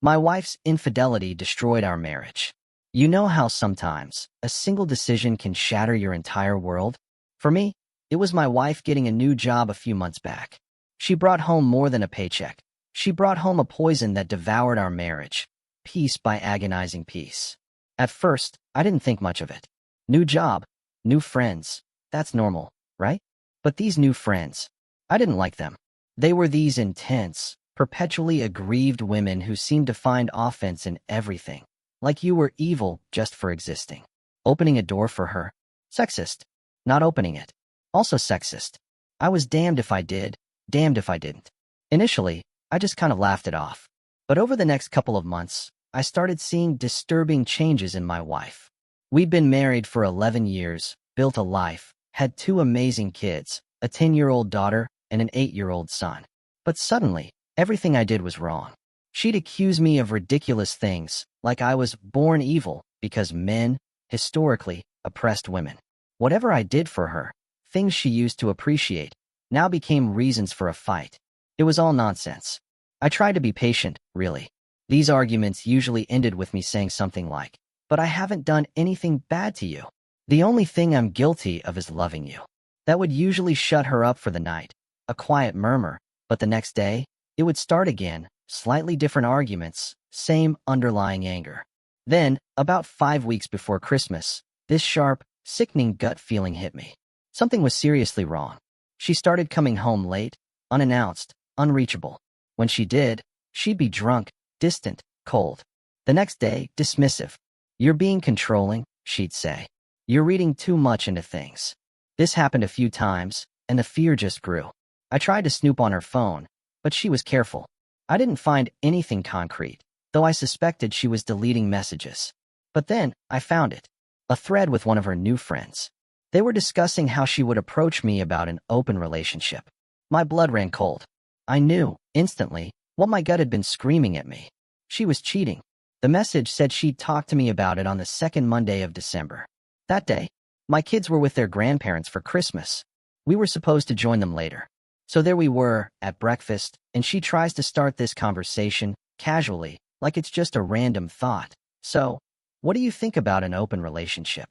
My wife's infidelity destroyed our marriage. You know how sometimes a single decision can shatter your entire world? For me, it was my wife getting a new job a few months back. She brought home more than a paycheck. She brought home a poison that devoured our marriage, piece by agonizing piece. At first, I didn't think much of it. New job, new friends, that's normal, right? But these new friends, I didn't like them. They were these intense, perpetually aggrieved women who seemed to find offense in everything, like you were evil just for existing. Opening a door for her. Sexist. Not opening it. Also sexist. I was damned if I did, damned if I didn't. Initially, I just kind of laughed it off. But over the next couple of months, I started seeing disturbing changes in my wife. We'd been married for 11 years, built a life, had 2 amazing kids, a 10-year-old daughter and an 8-year-old son. But suddenly, everything I did was wrong. She'd accuse me of ridiculous things, like I was born evil because men, historically, oppressed women. Whatever I did for her, things she used to appreciate, now became reasons for a fight. It was all nonsense. I tried to be patient, really. These arguments usually ended with me saying something like, "But I haven't done anything bad to you. The only thing I'm guilty of is loving you." That would usually shut her up for the night, a quiet murmur, but the next day, it would start again, slightly different arguments, same underlying anger. Then, about 5 weeks before Christmas, this sharp, sickening gut feeling hit me. Something was seriously wrong. She started coming home late, unannounced, unreachable. When she did, she'd be drunk, distant, cold. The next day, dismissive. "You're being controlling," she'd say. "You're reading too much into things." This happened a few times, and the fear just grew. I tried to snoop on her phone, but she was careful. I didn't find anything concrete, though I suspected she was deleting messages. But then, I found it. A thread with one of her new friends. They were discussing how she would approach me about an open relationship. My blood ran cold. I knew, instantly, what my gut had been screaming at me. She was cheating. The message said she'd talk to me about it on the second Monday of December. That day, my kids were with their grandparents for Christmas. We were supposed to join them later. So there we were, at breakfast, and she tries to start this conversation, casually, like it's just a random thought. "So, what do you think about an open relationship?"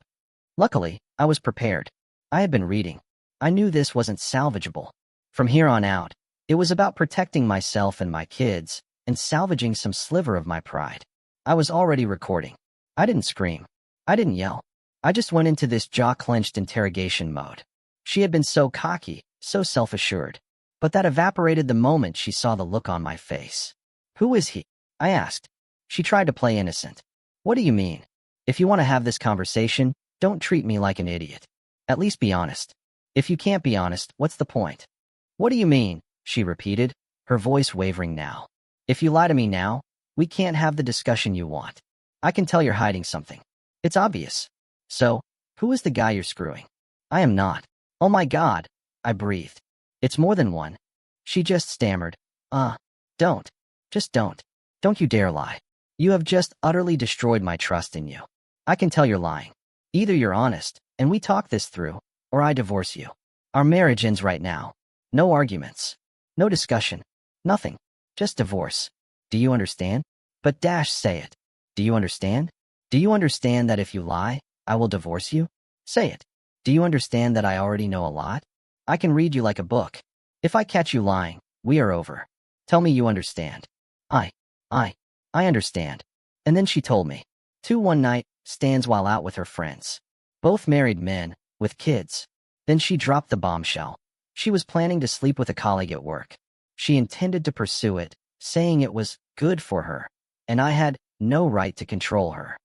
Luckily, I was prepared. I had been reading. I knew this wasn't salvageable. From here on out, it was about protecting myself and my kids, and salvaging some sliver of my pride. I was already recording. I didn't scream. I didn't yell. I just went into this jaw-clenched interrogation mode. She had been so cocky, so self-assured. But that evaporated the moment she saw the look on my face. "Who is he?" I asked. She tried to play innocent. "What do you mean? If you want to have this conversation, don't treat me like an idiot. At least be honest. If you can't be honest, what's the point?" "What do you mean?" she repeated, her voice wavering now. "If you lie to me now, we can't have the discussion you want. I can tell you're hiding something. It's obvious. So, who is the guy you're screwing?" "I am not." "Oh my God," I breathed. "It's more than one." She just stammered. Don't. Just don't. Don't you dare lie. You have just utterly destroyed my trust in you. I can tell you're lying. Either you're honest, and we talk this through, or I divorce you. Our marriage ends right now. No arguments. No discussion. Nothing. Just divorce. Do you understand? But say it. Do you understand? Do you understand that if you lie, I will divorce you? Say it. Do you understand that I already know a lot? I can read you like a book. If I catch you lying, we are over. Tell me you understand." I understand. And then she told me. 2 one night stands while out with her friends. Both married men, with kids. Then she dropped the bombshell. She was planning to sleep with a colleague at work. She intended to pursue it, saying it was good for her, and I had no right to control her.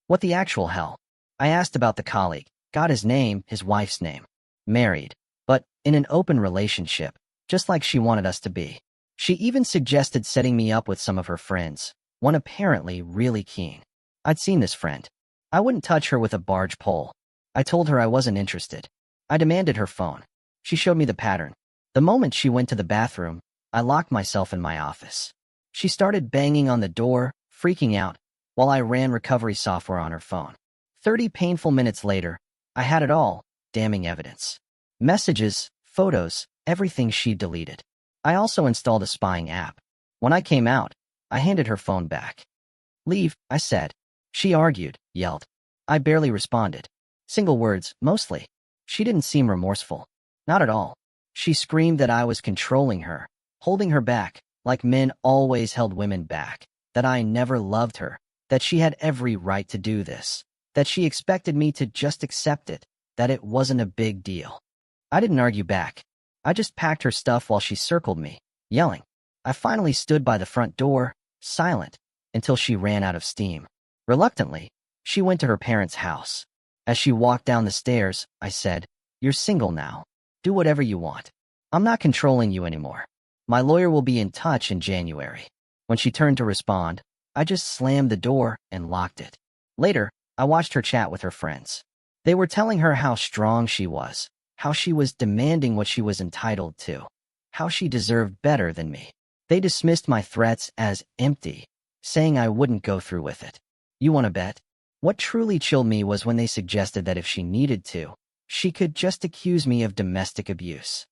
What the actual hell? I asked about the colleague, got his name, his wife's name. Married, but in an open relationship, just like she wanted us to be. She even suggested setting me up with some of her friends, one apparently really keen. I'd seen this friend. I wouldn't touch her with a barge pole. I told her I wasn't interested. I demanded her phone. She showed me the pattern. The moment she went to the bathroom, I locked myself in my office. She started banging on the door, freaking out, while I ran recovery software on her phone. 30 painful minutes later, I had it all, damning evidence. Messages, photos, everything she'd deleted. I also installed a spying app. When I came out, I handed her phone back. Leave, I said. She argued, yelled. I barely responded. Single words, mostly. She didn't seem remorseful. Not at all. She screamed that I was controlling her, holding her back, like men always held women back, that I never loved her, that she had every right to do this, that she expected me to just accept it, that it wasn't a big deal. I didn't argue back. I just packed her stuff while she circled me, yelling. I finally stood by the front door, silent, until she ran out of steam. Reluctantly, she went to her parents' house. As she walked down the stairs, I said, "You're single now. Do whatever you want. I'm not controlling you anymore. My lawyer will be in touch in January." When she turned to respond, I just slammed the door and locked it. Later, I watched her chat with her friends. They were telling her how strong she was, how she was demanding what she was entitled to, how she deserved better than me. They dismissed my threats as empty, saying I wouldn't go through with it. You want to bet? What truly chilled me was when they suggested that if she needed to, she could just accuse me of domestic abuse.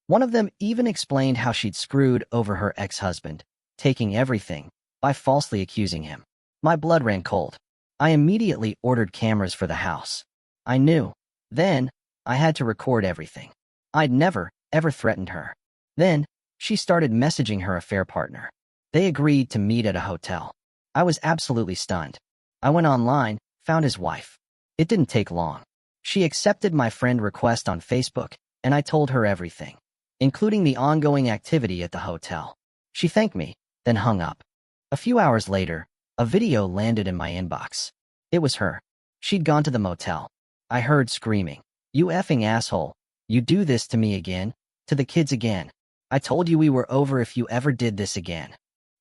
One of them even explained how she'd screwed over her ex-husband, taking everything, by falsely accusing him. My blood ran cold. I immediately ordered cameras for the house. I knew. Then, I had to record everything. I'd never, ever threatened her. Then, she started messaging her affair partner. They agreed to meet at a hotel. I was absolutely stunned. I went online, found his wife. It didn't take long. She accepted my friend request on Facebook, and I told her everything, including the ongoing activity at the hotel. She thanked me, then hung up. A few hours later, a video landed in my inbox. It was her. She'd gone to the motel. I heard screaming, "You effing asshole. You do this to me again, to the kids again. I told you we were over if you ever did this again."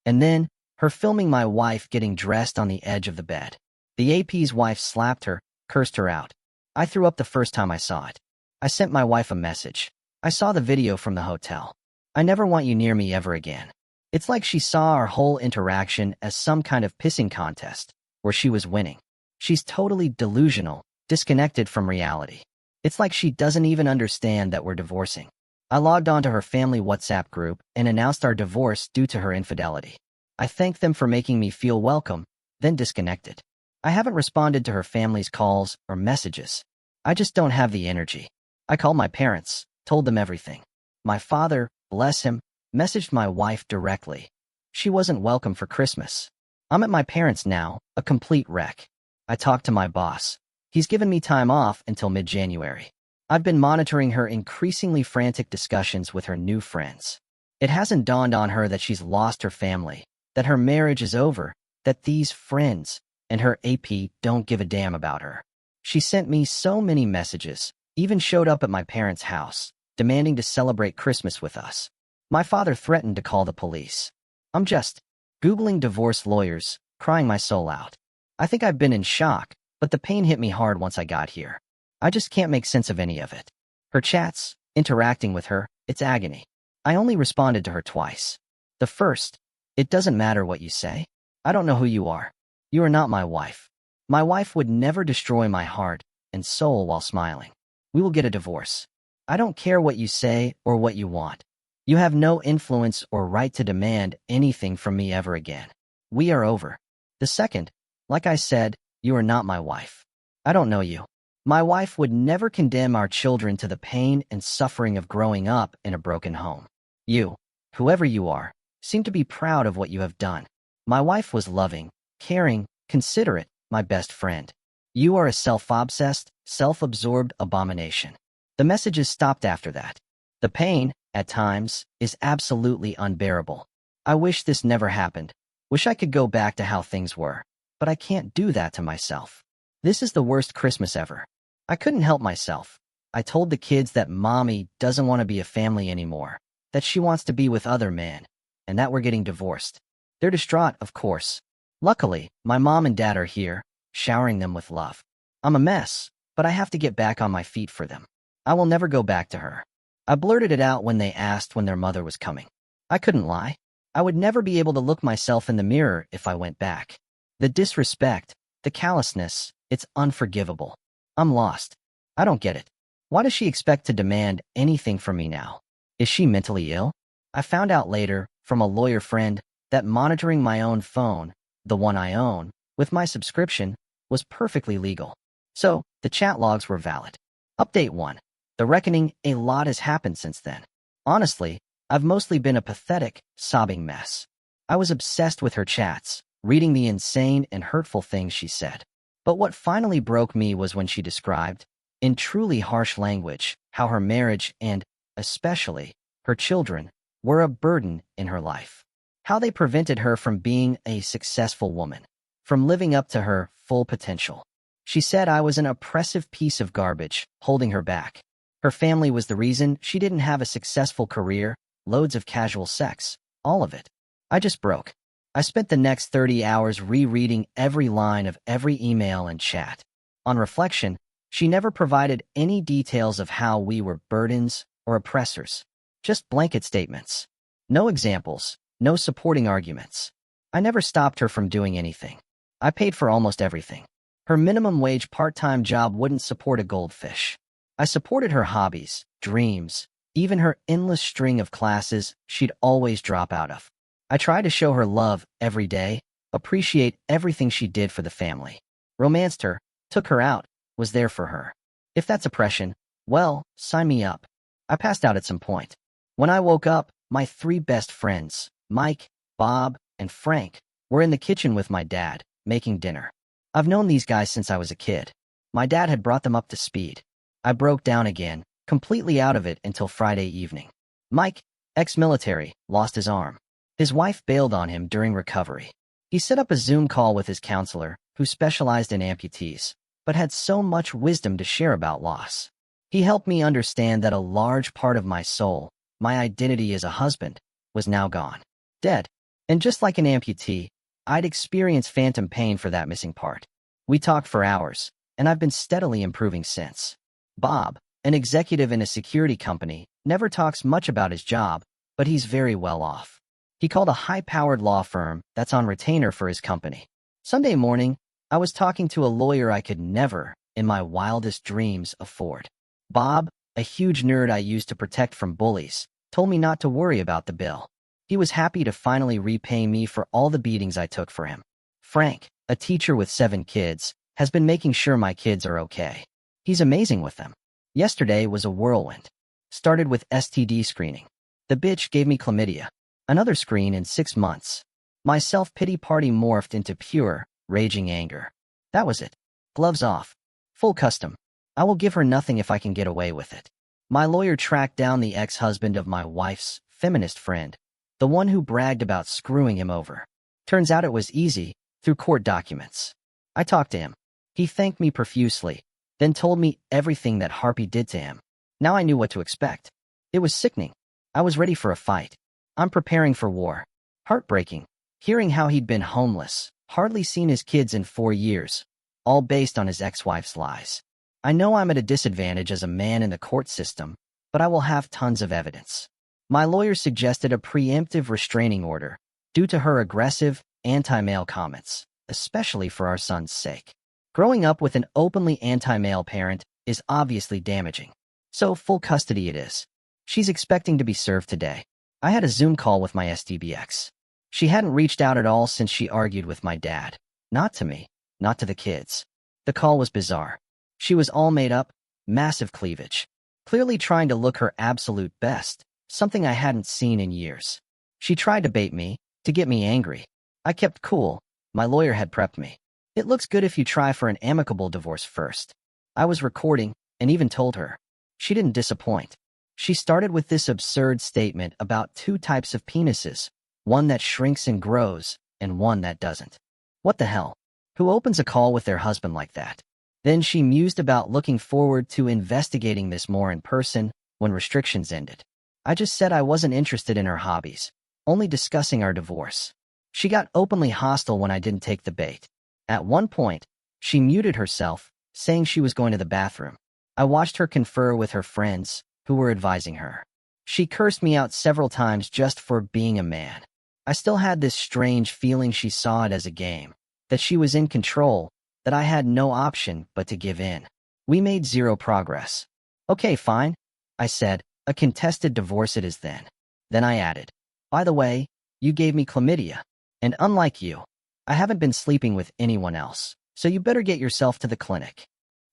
And then, her filming my wife getting dressed on the edge of the bed. The AP's wife slapped her, cursed her out. I threw up the first time I saw it. I sent my wife a message. I saw the video from the hotel. "I never want you near me ever again." It's like she saw our whole interaction as some kind of pissing contest, where she was winning. She's totally delusional, disconnected from reality. It's like she doesn't even understand that we're divorcing. I logged onto her family WhatsApp group and announced our divorce due to her infidelity. I thanked them for making me feel welcome, then disconnected. I haven't responded to her family's calls or messages. I just don't have the energy. I called my parents, told them everything. My father, bless him, messaged my wife directly. She wasn't welcome for Christmas. I'm at my parents' now, a complete wreck. I talked to my boss. He's given me time off until mid-January. I've been monitoring her increasingly frantic discussions with her new friends. It hasn't dawned on her that she's lost her family, that her marriage is over, that these friends and her AP don't give a damn about her. She sent me so many messages, even showed up at my parents' house, demanding to celebrate Christmas with us. My father threatened to call the police. I'm just Googling divorce lawyers, crying my soul out. I think I've been in shock, but the pain hit me hard once I got here. I just can't make sense of any of it. Her chats, interacting with her, it's agony. I only responded to her twice. The first, "It doesn't matter what you say. I don't know who you are. You are not my wife. My wife would never destroy my heart and soul while smiling. We will get a divorce. I don't care what you say or what you want. You have no influence or right to demand anything from me ever again. We are over." The second, "Like I said, you are not my wife. I don't know you. My wife would never condemn our children to the pain and suffering of growing up in a broken home. You, whoever you are, seem to be proud of what you have done. My wife was loving, caring, considerate, my best friend. You are a self-obsessed, self-absorbed abomination." The messages stopped after that. The pain, at times, is absolutely unbearable. I wish this never happened. Wish I could go back to how things were. But I can't do that to myself. This is the worst Christmas ever. I couldn't help myself. I told the kids that mommy doesn't want to be a family anymore, that she wants to be with other men, and that we're getting divorced. They're distraught, of course. Luckily, my mom and dad are here, showering them with love. I'm a mess, but I have to get back on my feet for them. I will never go back to her. I blurted it out when they asked when their mother was coming. I couldn't lie. I would never be able to look myself in the mirror if I went back. The disrespect, the callousness, it's unforgivable. I'm lost. I don't get it. Why does she expect to demand anything from me now? Is she mentally ill? I found out later, from a lawyer friend, that monitoring my own phone, the one I own, with my subscription, was perfectly legal. So, the chat logs were valid. Update 1. The reckoning, a lot has happened since then. Honestly, I've mostly been a pathetic, sobbing mess. I was obsessed with her chats, reading the insane and hurtful things she said. But what finally broke me was when she described, in truly harsh language, how her marriage and, especially, her children, were a burden in her life. How they prevented her from being a successful woman, from living up to her full potential. She said I was an oppressive piece of garbage, holding her back. Her family was the reason she didn't have a successful career, loads of casual sex, all of it. I just broke. I spent the next 30 hours rereading every line of every email and chat. On reflection, she never provided any details of how we were burdens or oppressors. Just blanket statements. No examples, no supporting arguments. I never stopped her from doing anything. I paid for almost everything. Her minimum wage part-time job wouldn't support a goldfish. I supported her hobbies, dreams, even her endless string of classes she'd always drop out of. I tried to show her love every day, appreciate everything she did for the family. Romanced her, took her out, was there for her. If that's oppression, well, sign me up. I passed out at some point. When I woke up, my 3 best friends, Mike, Bob, and Frank, were in the kitchen with my dad, making dinner. I've known these guys since I was a kid. My dad had brought them up to speed. I broke down again, completely out of it until Friday evening. Mike, ex-military, lost his arm. His wife bailed on him during recovery. He set up a Zoom call with his counselor, who specialized in amputees, but had so much wisdom to share about loss. He helped me understand that a large part of my soul, my identity as a husband, was now gone. Dead. And just like an amputee, I'd experienced phantom pain for that missing part. We talked for hours, and I've been steadily improving since. Bob, an executive in a security company, never talks much about his job, but he's very well off. He called a high-powered law firm that's on retainer for his company. Sunday morning, I was talking to a lawyer I could never, in my wildest dreams, afford. Bob, a huge nerd I used to protect from bullies, told me not to worry about the bill. He was happy to finally repay me for all the beatings I took for him. Frank, a teacher with 7 kids, has been making sure my kids are okay. He's amazing with them. Yesterday was a whirlwind. Started with STD screening. The bitch gave me chlamydia. Another screen in 6 months. My self-pity party morphed into pure, raging anger. That was it. Gloves off. Full custom. I will give her nothing if I can get away with it. My lawyer tracked down the ex-husband of my wife's feminist friend, the one who bragged about screwing him over. Turns out it was easy, through court documents. I talked to him. He thanked me profusely, then told me everything that Harpy did to him. Now I knew what to expect. It was sickening. I was ready for a fight. I'm preparing for war. Heartbreaking. Hearing how he'd been homeless, hardly seen his kids in 4 years, all based on his ex-wife's lies. I know I'm at a disadvantage as a man in the court system, but I will have tons of evidence. My lawyer suggested a preemptive restraining order due to her aggressive, anti-male comments, especially for our son's sake. Growing up with an openly anti-male parent is obviously damaging. So full custody it is. She's expecting to be served today. I had a Zoom call with my STBX. She hadn't reached out at all since she argued with my dad. Not to me, not to the kids. The call was bizarre. She was all made up, massive cleavage. Clearly trying to look her absolute best, something I hadn't seen in years. She tried to bait me, to get me angry. I kept cool. My lawyer had prepped me. It looks good if you try for an amicable divorce first. I was recording, and even told her. She didn't disappoint. She started with this absurd statement about 2 types of penises, one that shrinks and grows, and one that doesn't. What the hell? Who opens a call with their husband like that? Then she mused about looking forward to investigating this more in person when restrictions ended. I just said I wasn't interested in her hobbies, only discussing our divorce. She got openly hostile when I didn't take the bait. At one point, she muted herself, saying she was going to the bathroom. I watched her confer with her friends, who were advising her. She cursed me out several times just for being a man. I still had this strange feeling she saw it as a game, that she was in control, that I had no option but to give in. We made 0 progress. Okay, fine, I said. A contested divorce it is then. Then I added, by the way, You gave me chlamydia. And unlike you, I haven't been sleeping with anyone else, so you better get yourself to the clinic."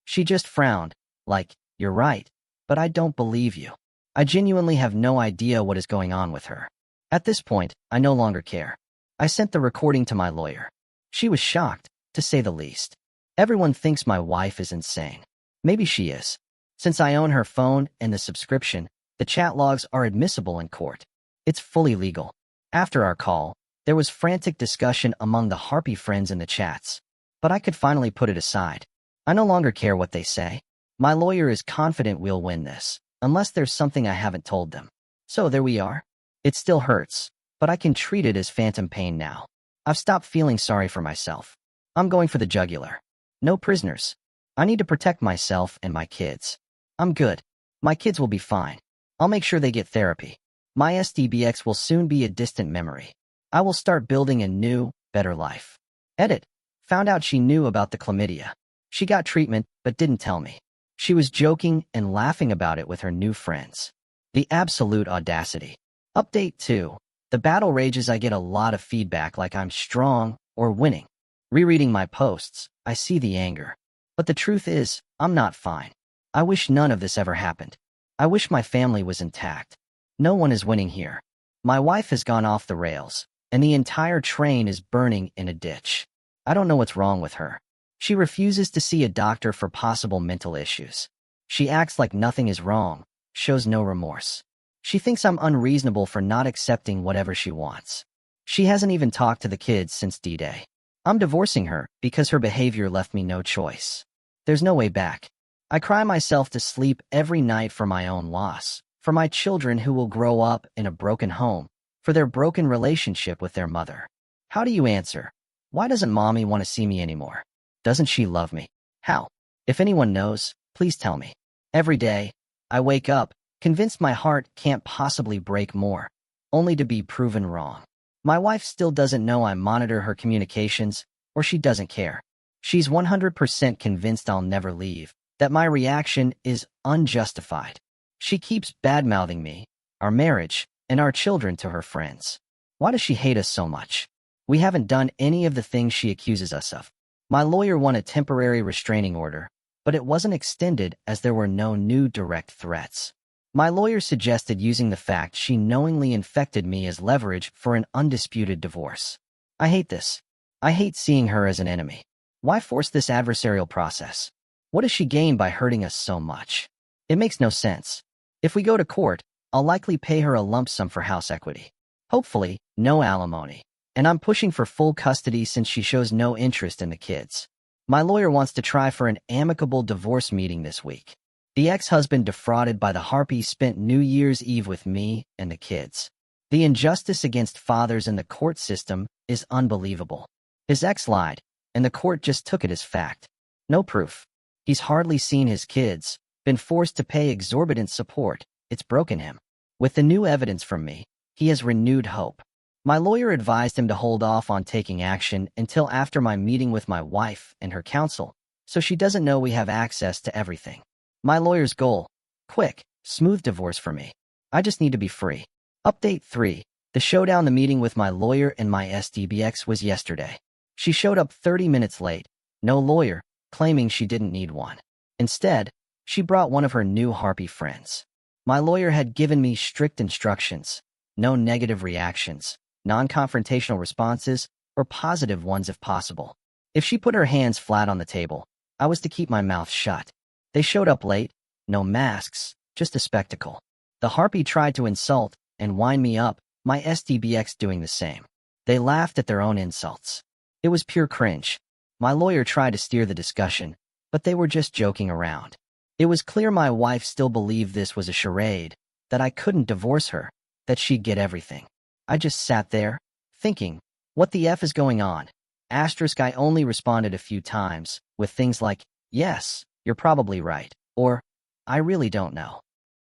She just frowned, like, "You're right, but I don't believe you." I genuinely have no idea what is going on with her. At this point, I no longer care. I sent the recording to my lawyer. She was shocked, to say the least. Everyone thinks my wife is insane. Maybe she is. Since I own her phone and the subscription, the chat logs are admissible in court. It's fully legal. After our call, there was frantic discussion among the Harpy friends in the chats, but I could finally put it aside. I no longer care what they say. My lawyer is confident we'll win this, unless there's something I haven't told them. So there we are. It still hurts, but I can treat it as phantom pain now. I've stopped feeling sorry for myself. I'm going for the jugular. No prisoners. I need to protect myself and my kids. I'm good. My kids will be fine. I'll make sure they get therapy. My SDBX will soon be a distant memory. I will start building a new, better life. Edit. Found out she knew about the chlamydia. She got treatment, but didn't tell me. She was joking and laughing about it with her new friends. The absolute audacity. Update 2. The battle rages. I get a lot of feedback like I'm strong or winning. Rereading my posts, I see the anger. But the truth is, I'm not fine. I wish none of this ever happened. I wish my family was intact. No one is winning here. My wife has gone off the rails, and the entire train is burning in a ditch. I don't know what's wrong with her. She refuses to see a doctor for possible mental issues. She acts like nothing is wrong, shows no remorse. She thinks I'm unreasonable for not accepting whatever she wants. She hasn't even talked to the kids since D-Day. I'm divorcing her because her behavior left me no choice. There's no way back. I cry myself to sleep every night for my own loss, for my children who will grow up in a broken home, for their broken relationship with their mother. How do you answer? Why doesn't mommy want to see me anymore? Doesn't she love me? How? If anyone knows, please tell me. Every day, I wake up, convinced my heart can't possibly break more, only to be proven wrong. My wife still doesn't know I monitor her communications, or she doesn't care. She's 100% convinced I'll never leave, that my reaction is unjustified. She keeps bad-mouthing me, our marriage, and our children to her friends. Why does she hate us so much? We haven't done any of the things she accuses us of. My lawyer won a temporary restraining order, but it wasn't extended as there were no new direct threats. My lawyer suggested using the fact she knowingly infected me as leverage for an undisputed divorce. I hate this. I hate seeing her as an enemy. Why force this adversarial process? What does she gain by hurting us so much? It makes no sense. If we go to court, I'll likely pay her a lump sum for house equity. Hopefully, no alimony. And I'm pushing for full custody since she shows no interest in the kids. My lawyer wants to try for an amicable divorce meeting this week. The ex-husband defrauded by the Harpies spent New Year's Eve with me and the kids. The injustice against fathers in the court system is unbelievable. His ex lied, and the court just took it as fact. No proof. He's hardly seen his kids, been forced to pay exorbitant support. It's broken him. With the new evidence from me, he has renewed hope. My lawyer advised him to hold off on taking action until after my meeting with my wife and her counsel, so she doesn't know we have access to everything. My lawyer's goal: quick, smooth divorce for me. I just need to be free. Update 3. The showdown. The meeting with my lawyer and my SDBX was yesterday. She showed up 30 minutes late. No lawyer, claiming she didn't need one. Instead, she brought one of her new Harpy friends. My lawyer had given me strict instructions. No negative reactions, non-confrontational responses, or positive ones if possible. If she put her hands flat on the table, I was to keep my mouth shut. They showed up late, no masks, just a spectacle. The Harpy tried to insult and wind me up, my SDBX doing the same. They laughed at their own insults. It was pure cringe. My lawyer tried to steer the discussion, but they were just joking around. It was clear my wife still believed this was a charade, that I couldn't divorce her, that she'd get everything. I just sat there, thinking, what the F is going on? I only responded a few times, with things like, yes, you're probably right, or, I really don't know.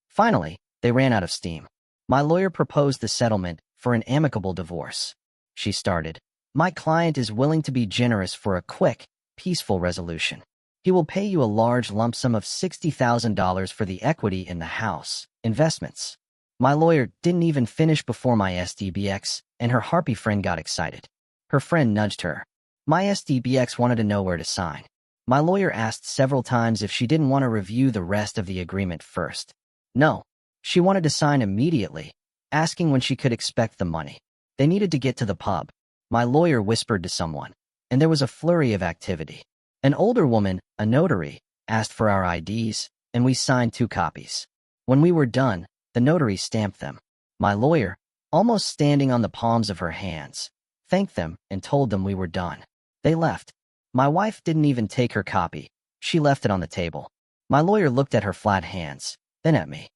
Finally, they ran out of steam. My lawyer proposed the settlement for an amicable divorce. She started, my client is willing to be generous for a quick, peaceful resolution. He will pay you a large lump sum of $60,000 for the equity in the house, investments. My lawyer didn't even finish before my SDBX and her harpy friend got excited. Her friend nudged her. My SDBX wanted to know where to sign. My lawyer asked several times if she didn't want to review the rest of the agreement first. No. She wanted to sign immediately, asking when she could expect the money. They needed to get to the pub. My lawyer whispered to someone, and there was a flurry of activity. An older woman, a notary, asked for our IDs, and we signed 2 copies. When we were done, the notary stamped them. My lawyer, almost standing on the palms of her hands, thanked them and told them we were done. They left. My wife didn't even take her copy. She left it on the table. My lawyer looked at her flat hands, then at me.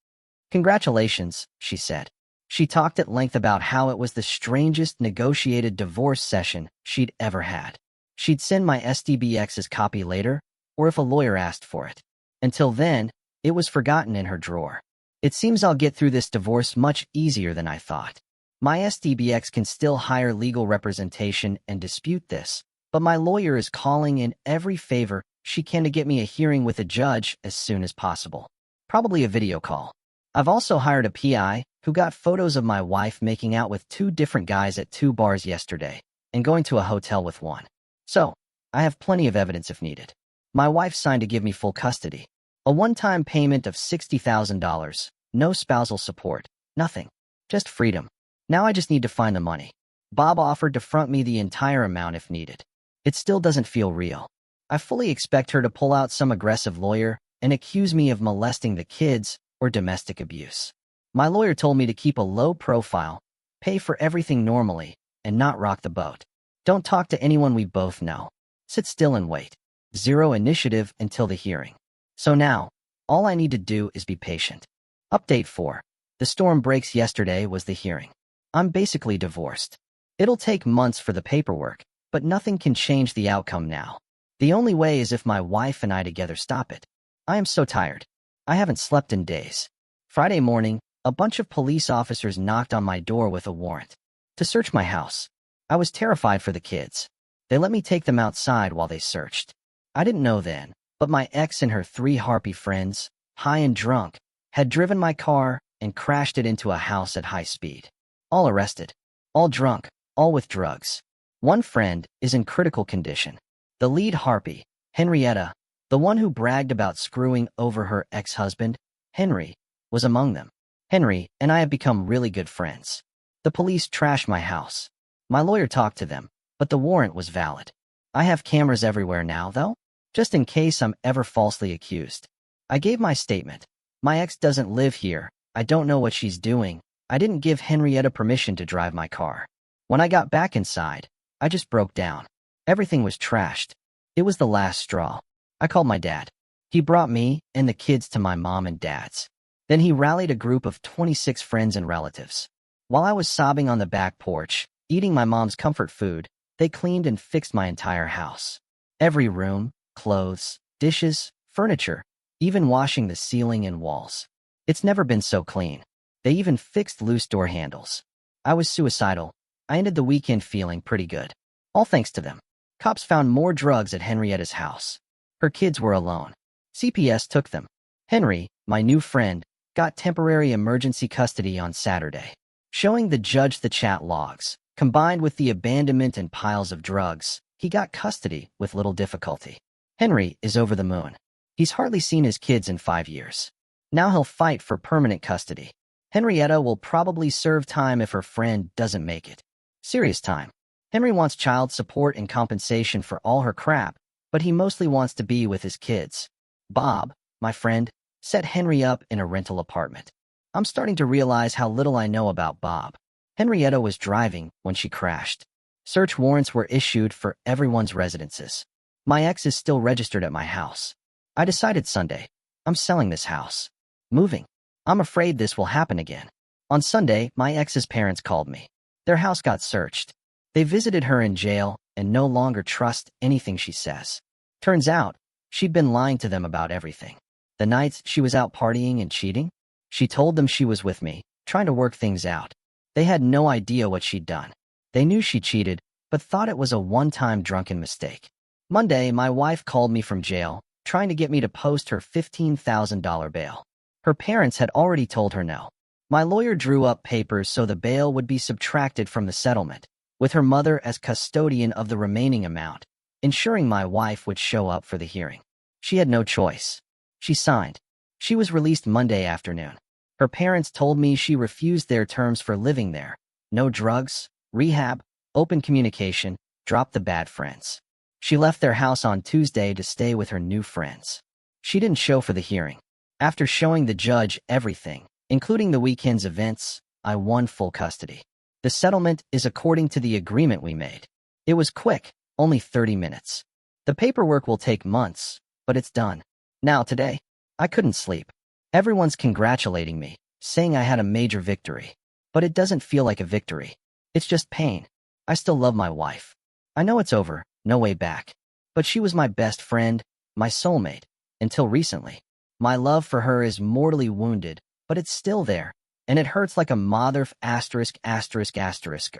"Congratulations," she said. She talked at length about how it was the strangest negotiated divorce session she'd ever had. She'd send my SDBX's copy later, or if a lawyer asked for it. Until then, it was forgotten in her drawer. It seems I'll get through this divorce much easier than I thought. My SDBX can still hire legal representation and dispute this, but my lawyer is calling in every favor she can to get me a hearing with a judge as soon as possible. Probably a video call. I've also hired a PI who got photos of my wife making out with 2 different guys at 2 bars yesterday and going to a hotel with one. So, I have plenty of evidence if needed. My wife signed to give me full custody. A one-time payment of $60,000, no spousal support, nothing. Just freedom. Now I just need to find the money. Bob offered to front me the entire amount if needed. It still doesn't feel real. I fully expect her to pull out some aggressive lawyer and accuse me of molesting the kids or domestic abuse. My lawyer told me to keep a low profile, pay for everything normally, and not rock the boat. Don't talk to anyone we both know. Sit still and wait. Zero initiative until the hearing. So now, all I need to do is be patient. Update 4. The storm breaks yesterday was the hearing. I'm basically divorced. It'll take months for the paperwork, but nothing can change the outcome now. The only way is if my wife and I together stop it. I am so tired. I haven't slept in days. Friday morning, a bunch of police officers knocked on my door with a warrant to search my house. I was terrified for the kids. They let me take them outside while they searched. I didn't know then, but my ex and her 3 harpy friends, high and drunk, had driven my car and crashed it into a house at high speed. All arrested. All drunk. All with drugs. One friend is in critical condition. The lead harpy, Henrietta, the one who bragged about screwing over her ex-husband, Henry, was among them. Henry and I have become really good friends. The police trashed my house. My lawyer talked to them, but the warrant was valid. I have cameras everywhere now, though, just in case I'm ever falsely accused. I gave my statement. My ex doesn't live here. I don't know what she's doing. I didn't give Henrietta permission to drive my car. When I got back inside, I just broke down. Everything was trashed. It was the last straw. I called my dad. He brought me and the kids to my mom and dad's. Then he rallied a group of 26 friends and relatives. While I was sobbing on the back porch, eating my mom's comfort food, they cleaned and fixed my entire house. Every room, clothes, dishes, furniture, even washing the ceiling and walls. It's never been so clean. They even fixed loose door handles. I was suicidal. I ended the weekend feeling pretty good. All thanks to them. Cops found more drugs at Henrietta's house. Her kids were alone. CPS took them. Henry, my new friend, got temporary emergency custody on Saturday. Showing the judge the chat logs, combined with the abandonment and piles of drugs, he got custody with little difficulty. Henry is over the moon. He's hardly seen his kids in 5 years. Now he'll fight for permanent custody. Henrietta will probably serve time if her friend doesn't make it. Serious time. Henry wants child support and compensation for all her crap, but he mostly wants to be with his kids. Bob, my friend, set Henry up in a rental apartment. I'm starting to realize how little I know about Bob. Henrietta was driving when she crashed. Search warrants were issued for everyone's residences. My ex is still registered at my house. I decided Sunday. I'm selling this house. Moving. I'm afraid this will happen again. On Sunday, my ex's parents called me. Their house got searched. They visited her in jail and no longer trust anything she says. Turns out, she'd been lying to them about everything. The nights she was out partying and cheating, she told them she was with me, trying to work things out. They had no idea what she'd done. They knew she cheated, but thought it was a one-time drunken mistake. Monday, my wife called me from jail, trying to get me to post her $15,000 bail. Her parents had already told her no. My lawyer drew up papers so the bail would be subtracted from the settlement, with her mother as custodian of the remaining amount, ensuring my wife would show up for the hearing. She had no choice. She signed. She was released Monday afternoon. Her parents told me she refused their terms for living there. No drugs, rehab, open communication, drop the bad friends. She left their house on Tuesday to stay with her new friends. She didn't show for the hearing. After showing the judge everything, including the weekend's events, I won full custody. The settlement is according to the agreement we made. It was quick, only 30 minutes. The paperwork will take months, but it's done. Now today, I couldn't sleep. Everyone's congratulating me, saying I had a major victory. But it doesn't feel like a victory. It's just pain. I still love my wife. I know it's over, no way back. But she was my best friend, my soulmate, until recently. My love for her is mortally wounded, but it's still there, and it hurts like a mother asterisk asterisk asterisk.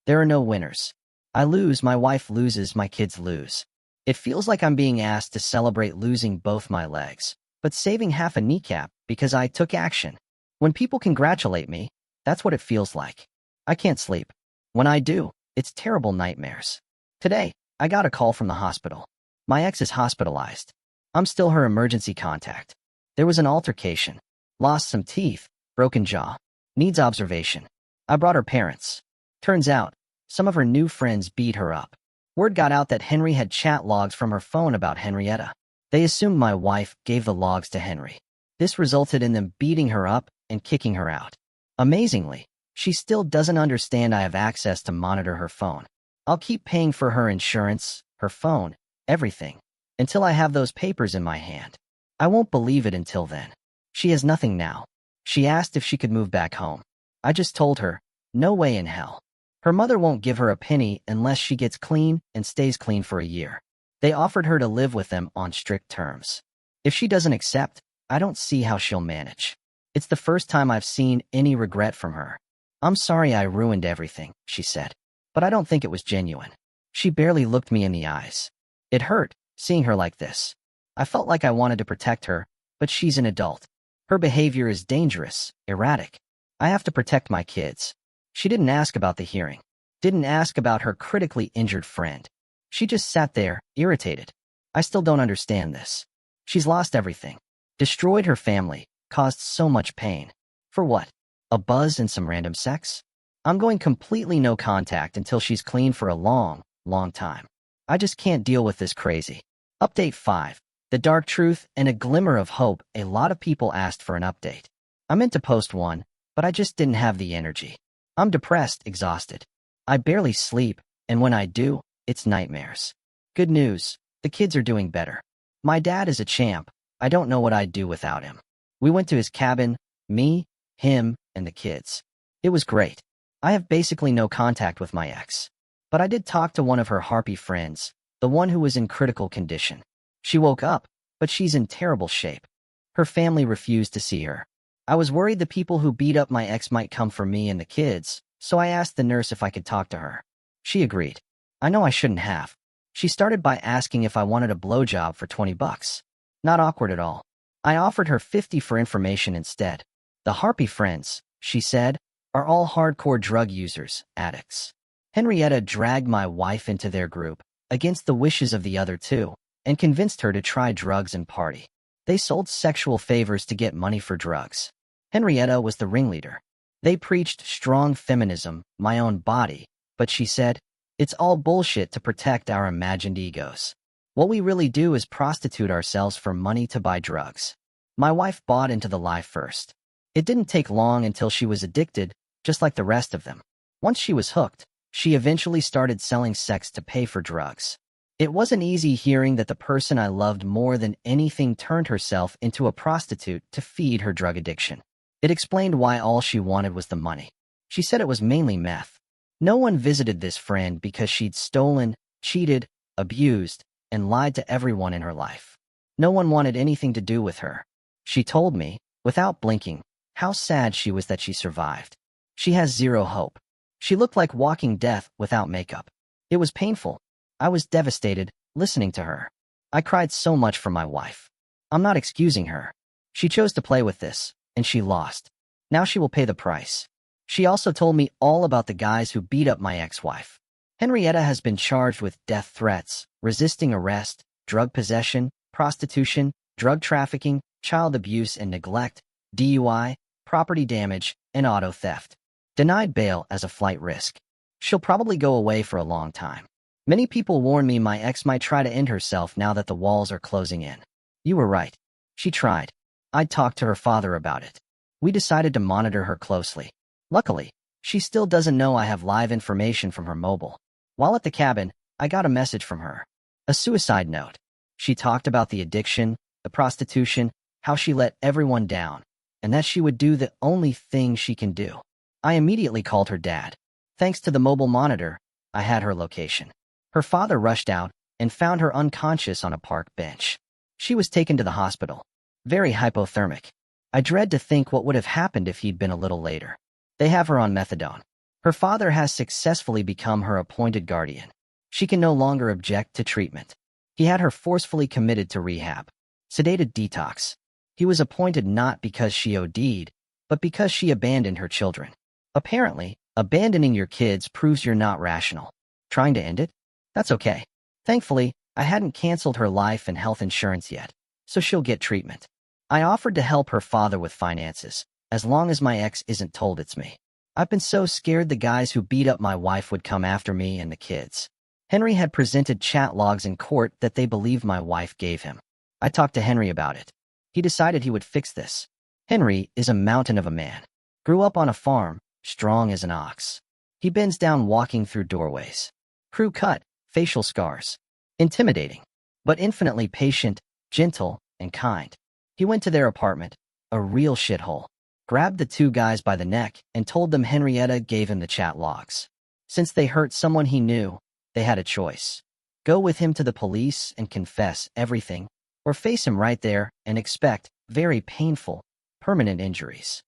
There are no winners. I lose, my wife loses, my kids lose. It feels like I'm being asked to celebrate losing both my legs, but saving half a kneecap because I took action. When people congratulate me, that's what it feels like. I can't sleep. When I do, it's terrible nightmares. Today, I got a call from the hospital. My ex is hospitalized. I'm still her emergency contact. There was an altercation. Lost some teeth, broken jaw. Needs observation. I brought her parents. Turns out, some of her new friends beat her up. Word got out that Henry had chat logs from her phone about Henrietta. They assumed my wife gave the logs to Henry. This resulted in them beating her up and kicking her out. Amazingly, she still doesn't understand I have access to monitor her phone. I'll keep paying for her insurance, her phone, everything, until I have those papers in my hand. I won't believe it until then. She has nothing now. She asked if she could move back home. I just told her, no way in hell. Her mother won't give her a penny unless she gets clean and stays clean for a year. They offered her to live with them on strict terms. If she doesn't accept, I don't see how she'll manage. It's the first time I've seen any regret from her. I'm sorry I ruined everything, she said. But I don't think it was genuine. She barely looked me in the eyes. It hurt, seeing her like this. I felt like I wanted to protect her, but she's an adult. Her behavior is dangerous, erratic. I have to protect my kids. She didn't ask about the hearing. Didn't ask about her critically injured friend. She just sat there, irritated. I still don't understand this. She's lost everything. Destroyed her family, caused so much pain. For what? A buzz and some random sex? I'm going completely no contact until she's clean for a long, long time. I just can't deal with this crazy. Update 5. The dark truth and a glimmer of hope. A lot of people asked for an update. I meant to post one, but I just didn't have the energy. I'm depressed, exhausted. I barely sleep, and when I do, it's nightmares. Good news, the kids are doing better. My dad is a champ. I don't know what I'd do without him. We went to his cabin, me, him, and the kids. It was great. I have basically no contact with my ex. But I did talk to one of her harpy friends, the one who was in critical condition. She woke up, but she's in terrible shape. Her family refused to see her. I was worried the people who beat up my ex might come for me and the kids, so I asked the nurse if I could talk to her. She agreed. I know I shouldn't have. She started by asking if I wanted a blowjob for $20. Not awkward at all. I offered her $50 for information instead. The harpy friends, she said, are all hardcore drug users, addicts. Henrietta dragged my wife into their group, against the wishes of the other two, and convinced her to try drugs and party. They sold sexual favors to get money for drugs. Henrietta was the ringleader. They preached strong feminism, my own body, but she said, it's all bullshit to protect our imagined egos. What we really do is prostitute ourselves for money to buy drugs. My wife bought into the lie first. It didn't take long until she was addicted, just like the rest of them. Once she was hooked, she eventually started selling sex to pay for drugs. It wasn't easy hearing that the person I loved more than anything turned herself into a prostitute to feed her drug addiction. It explained why all she wanted was the money. She said it was mainly meth. No one visited this friend because she'd stolen, cheated, abused, and lied to everyone in her life. No one wanted anything to do with her. She told me, without blinking, how sad she was that she survived. She has zero hope. She looked like walking death without makeup. It was painful. I was devastated, listening to her. I cried so much for my wife. I'm not excusing her. She chose to play with this, and she lost. Now she will pay the price. She also told me all about the guys who beat up my ex-wife. Henrietta has been charged with death threats, resisting arrest, drug possession, prostitution, drug trafficking, child abuse and neglect, DUI, property damage, and auto theft. Denied bail as a flight risk. She'll probably go away for a long time. Many people warn me my ex might try to end herself now that the walls are closing in. You were right. She tried. I'd talked to her father about it. We decided to monitor her closely. Luckily, she still doesn't know I have live information from her mobile. While at the cabin, I got a message from her. A suicide note. She talked about the addiction, the prostitution, how she let everyone down, and that she would do the only thing she can do. I immediately called her dad. Thanks to the mobile monitor, I had her location. Her father rushed out and found her unconscious on a park bench. She was taken to the hospital. Very hypothermic. I dread to think what would have happened if he'd been a little later. They have her on methadone. Her father has successfully become her appointed guardian. She can no longer object to treatment. He had her forcefully committed to rehab. Sedated detox. He was appointed not because she OD'd, but because she abandoned her children. Apparently, abandoning your kids proves you're not rational. Trying to end it? That's okay. Thankfully, I hadn't canceled her life and health insurance yet, so she'll get treatment. I offered to help her father with finances, as long as my ex isn't told it's me. I've been so scared the guys who beat up my wife would come after me and the kids. Henry had presented chat logs in court that they believed my wife gave him. I talked to Henry about it. He decided he would fix this. Henry is a mountain of a man. Grew up on a farm, strong as an ox. He bends down walking through doorways. Crew cut, facial scars. Intimidating, but infinitely patient, gentle, and kind. He went to their apartment, a real shithole, grabbed the two guys by the neck and told them Henrietta gave him the chat logs. Since they hurt someone he knew, they had a choice. Go with him to the police and confess everything, or face him right there and expect very painful, permanent injuries.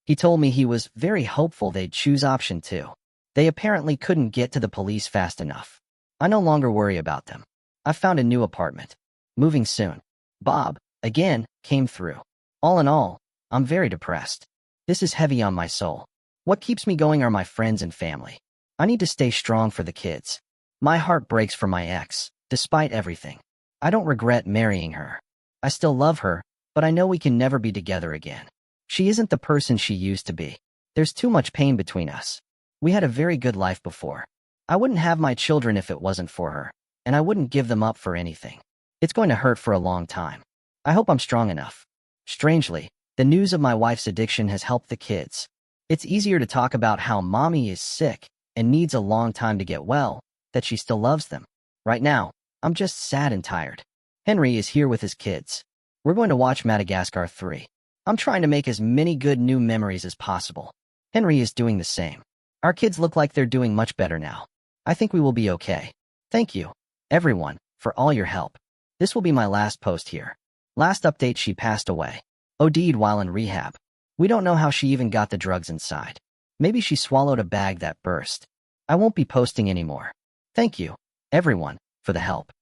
He told me he was very hopeful they'd choose option 2. They apparently couldn't get to the police fast enough. I no longer worry about them. I found a new apartment. Moving soon. Bob, again, came through. All in all, I'm very depressed. This is heavy on my soul. What keeps me going are my friends and family. I need to stay strong for the kids. My heart breaks for my ex, despite everything. I don't regret marrying her. I still love her, but I know we can never be together again. She isn't the person she used to be. There's too much pain between us. We had a very good life before. I wouldn't have my children if it wasn't for her, and I wouldn't give them up for anything. It's going to hurt for a long time. I hope I'm strong enough. Strangely, the news of my wife's addiction has helped the kids. It's easier to talk about how mommy is sick and needs a long time to get well, that she still loves them. Right now, I'm just sad and tired. Henry is here with his kids. We're going to watch Madagascar 3. I'm trying to make as many good new memories as possible. Henry is doing the same. Our kids look like they're doing much better now. I think we will be okay. Thank you, everyone, for all your help. This will be my last post here. Last update, she passed away. OD'd while in rehab. We don't know how she even got the drugs inside. Maybe she swallowed a bag that burst. I won't be posting anymore. Thank you, everyone, for the help.